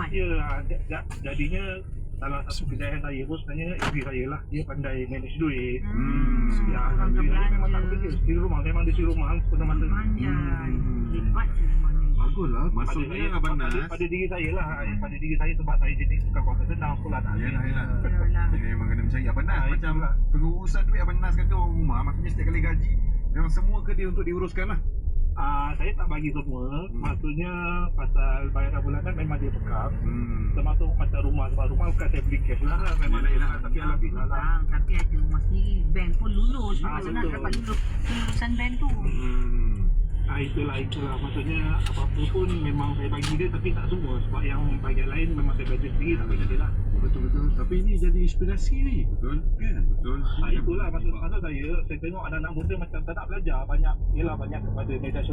Ya, jadinya salah satu kejayaan saya pun sebenarnya isteri saya lah. Dia pandai manage duit. Ya, alhamdulillah dia memang tak bekerja. Isteri rumah, memang dia isteri rumah sepenuh masa. Pandai. Hebat sebenarnya. Baguslah. Maksudnya Abang Nas. Pada diri saya lah. Pada diri saya sebab saya jenis suka kuasa senang sekolah tak. Yalah. Yalah. Jadi memang kena mencari Abang Nas. Ah, Macam itulah. pengurusan duit Abang Nas kata orang rumah. Maksudnya setiap kali gaji memang semua ke dia untuk diuruskan lah. Saya tak bagi semua. Maksudnya pasal bayaran bulanan memang dia pegang. Termasuk macam rumah. Sebab rumah bukan saya beli cash lah. Memang dia pegang. Tapi alhamdulillah lah. Tapi ada rumah sendiri. Bank pun lulus. Betul. Nak dapat lulusan bank tu. Itulah. Maksudnya apa-apa pun memang saya bagi dia tapi tak semua. Sebab yang bagian lain memang saya bagi sendiri tak bagi dia lah. Betul. Tapi ini jadi inspirasi ni. Betul. Kan? Betul. Itulah maksud saya tengok anak-anak muda macam tak nak belajar banyak. Yelah banyak kepada media